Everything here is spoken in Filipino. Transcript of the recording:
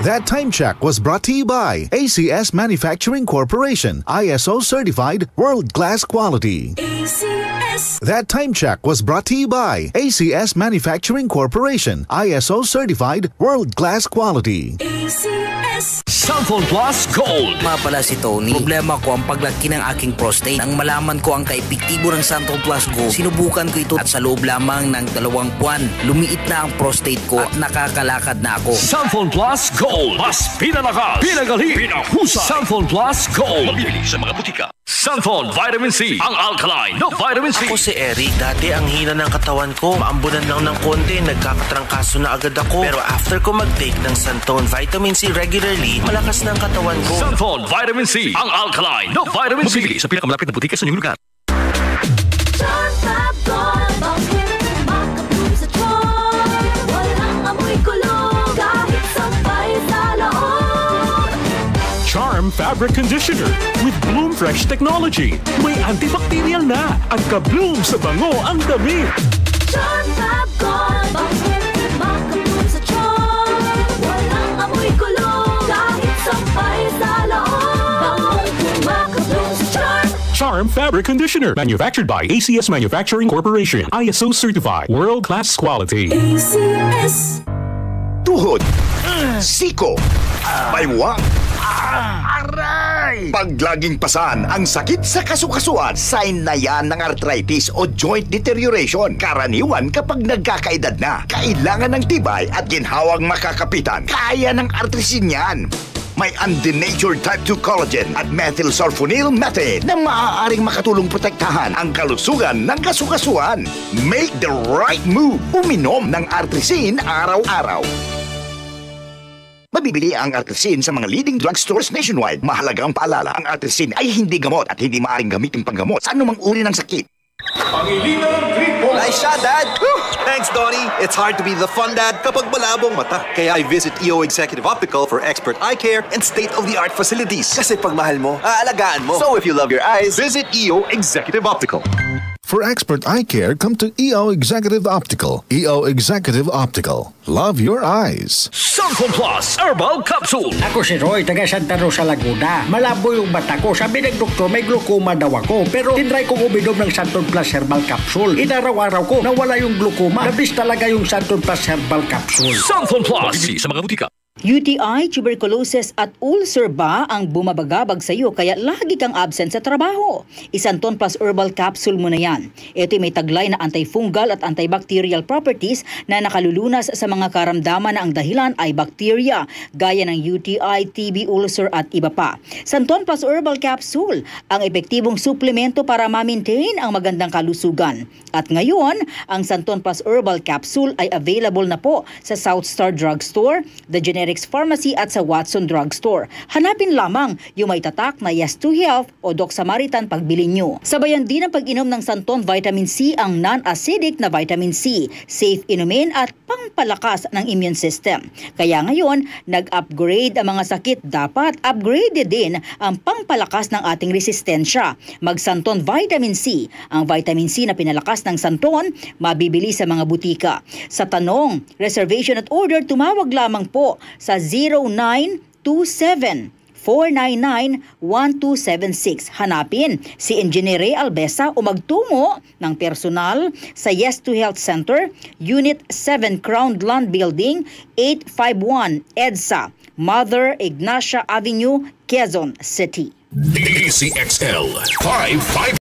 That time check was brought to you by ACS Manufacturing Corporation, ISO certified world-class quality. ACS. That time check was brought to you by ACS Manufacturing Corporation, ISO certified world-class quality. ACS. Santon Plus Gold. Pala si Tony. Problema ko ang paglaki ng aking prostate. Nang malaman ko ang kaepektibo ng Santon Plus Gold, sinubukan ko ito at sa loob lamang ng 2 buwan, lumiit na ang prostate ko at nakakalakad na ako. Santon Plus Gold. Mas pinalakas, pinagaling, pinahusa. Santon Plus Gold. Mabili sa mga butika. Santon Vitamin C. Ang alkaline na vitamin C. Ako si Eric. Dati ang hina ng katawan ko. Maambunan lang ng konti. Nagkakatrangkaso na agad ako. Pero after ko mag-take ng Santon Vitamin C regularly, malakas na ang katawan ko. Santon Vitamin C. Ang alkaline na vitamin C. Mabili sa pinakamalapit na butika sa inyong lugar. Charm Fabric Conditioner with Bloom Fresh Technology. May antibacterial na at ka-bloom sa bango ang damit. Charm Fab Gold, makabloom sa charm. Walang amoy kulong, kahit sampay sa loob. Makabloom sa charm. Charm Fabric Conditioner, manufactured by ACS Manufacturing Corporation, ISO certified, world-class quality. ACS. Tuhod, siko, baywa, aray! Pag laging pasan ang sakit sa kasukasuan, sign na yan ng arthritis o joint deterioration. Karaniwan kapag nagkakaedad na, kailangan ng tibay at ginhawang makakapitan. Kaya ng artrisin yan. May undenatured type 2 collagen at methylsulfonyl methane na maaaring makatulong protektahan ang kalusugan ng kasukasuan. Make the right move. Uminom ng artrisin araw-araw. Mabibili ang artrisin sa mga leading drugstores nationwide. Mahalagang paalala, ang artrisin ay hindi gamot at hindi maaaring gamitin panggamot sa anumang uri ng sakit. Nice shot, Dad! Thanks, Donnie. It's hard to be the fun dad kapag malabong mata. Kaya I visit EO Executive Optical for expert eye care and state-of-the-art facilities. Kasi pag mahal mo, aalagaan mo. So if you love your eyes, visit EO Executive Optical. For expert eye care, come to EO Executive Optical. EO Executive Optical. Love your eyes. Santon Plus Herbal Capsule. Ako si Roy, taga Santa Rosa, Laguna. Malabo yung mata ko. Sabi ng doktor, may glaucoma daw ako. Pero tinry kong uminom ng Santon Plus Herbal Capsule. Inaraw-araw ko, nawala yung glaucoma. Nabis talaga yung Santon Plus Herbal Capsule. Santon Plus. Mabili sa mga butika. UTI, tuberculosis at ulcer ba ang bumabagabag sa iyo kaya lagi kang absent sa trabaho? Santon Plus Herbal Capsule mo na yan. Ito may taglay na antifungal at antibacterial properties na nakalulunas sa mga karamdaman na ang dahilan ay bacteria, gaya ng UTI, TB, ulcer at iba pa. Santon Plus Herbal Capsule, ang epektibong suplemento para ma-maintain ang magandang kalusugan. At ngayon, ang Santon Plus Herbal Capsule ay available na po sa South Star Drugstore, The Generics Pharmacy at sa Watson Drugstore. Hanapin lamang yung may tatak na Yes to Health o Doc Samaritan pagbili nyo. Sabayan din ang pag-inom ng Santon Vitamin C, ang non-acidic na vitamin C. Safe inumin at pangpalakas ng immune system. Kaya ngayon, nag-upgrade ang mga sakit. Dapat upgraded din ang pangpalakas ng ating resistensya. Mag-Santon Vitamin C. Ang vitamin C na pinalakas ng Santon, mabibili sa mga butika. Sa tanong, reservation at order, tumawag lamang po sa 0927-499-1276. Hanapin si Engineer Ray Albesa o magtungo ng personal sa Yes to Health Center, Unit 7 Crown Land Building, 851 EDSA, Mother Ignacia Avenue, Quezon City. DCXL 555.